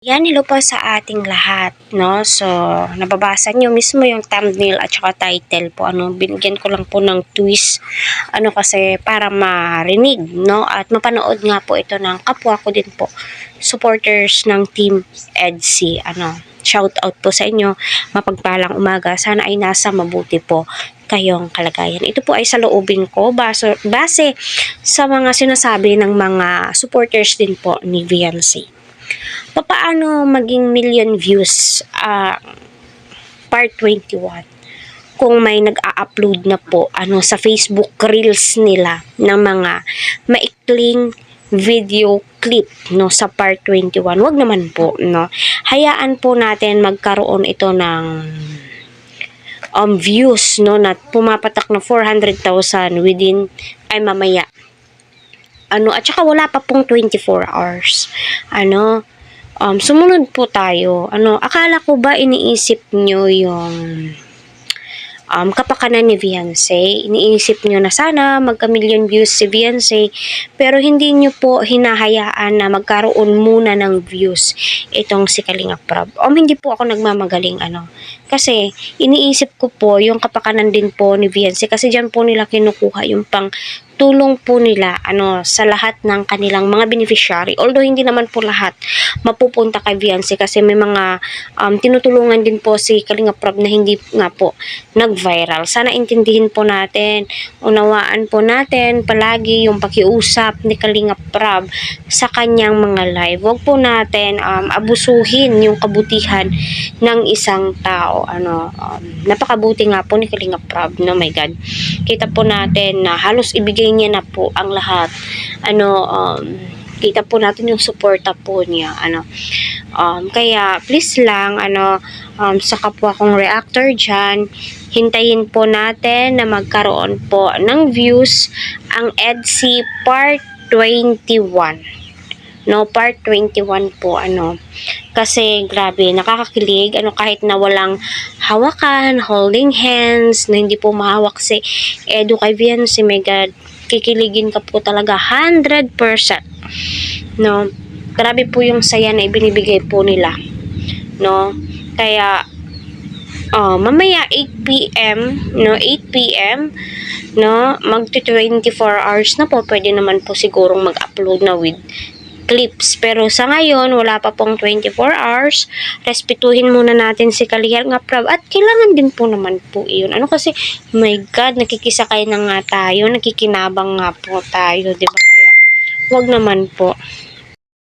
Yan, hello po sa ating lahat, no? So, nababasa nyo mismo yung thumbnail at saka title po, binigyan ko lang po ng twist, kasi para marinig, no? At mapanood nga po ito ng kapwa ko din po, supporters ng Team EDSI, shout out po sa inyo, mapagpalang umaga, sana ay nasa mabuti po kayong kalagayan. Ito po ay sa loobin ko, base sa mga sinasabi ng mga supporters din po ni VNC. Paano maging million views part 21 kung may nag-a-upload na po sa Facebook Reels nila ng mga maikling video clip sa part 21. Wag naman po, hayaan po natin magkaroon ito ng views na pumapatak na 400,000 within ay mamaya. At saka wala pa pong 24 hours. Sumunod po tayo. Akala ko ba iniisip nyo yung kapakanan ni Beyonce? Iniisip nyo na sana magka-million views si Beyonce, pero hindi nyo po hinahayaan na magkaroon muna ng views itong si Kalinga Prab. Hindi po ako nagmamagaling, kasi iniisip ko po yung kapakanan din po ni Beyonce, kasi dyan po nila kinukuha yung pang tulong po nila sa lahat ng kanilang mga beneficiary. Although hindi naman po lahat mapupunta kay Beyonce, kasi may mga tinutulungan din po si Kalinga Prab na hindi nga po nag-viral. Sana intindihin po natin, unawaan po natin palagi yung pakiusap ni Kalinga Prab sa kanyang mga live. Huwag po natin abusuhin yung kabutihan ng isang tao. Napakabuti nga po ni Kalinga Prab, my God. Kita po natin na halos ibigay niya na po ang lahat. Kita po natin yung suporta po niya. Kaya please lang, sa kapwa kong reactor dyan, hintayin po natin na magkaroon po ng views ang EDSI part 21. Part 21 po, kasi grabe, nakakakilig, kahit na walang hawakan, holding hands, na hindi po mahawak si Edu kay Beyonce, my God, kikiligin ka po talaga 100%, grabe po yung saya na ibinibigay po nila, kaya, mamaya 8 p.m., 8 p.m., magto 24 hours na po, pwede naman po sigurong mag-upload na with clips. Pero sa ngayon, wala pa pong 24 hours. Respetuhin muna natin si Kalinga Prab. At kailangan din po naman po iyon. Kasi, my God, nakikisakay na nga tayo. Nakikinabang nga po tayo. Diba? Kaya, wag naman po.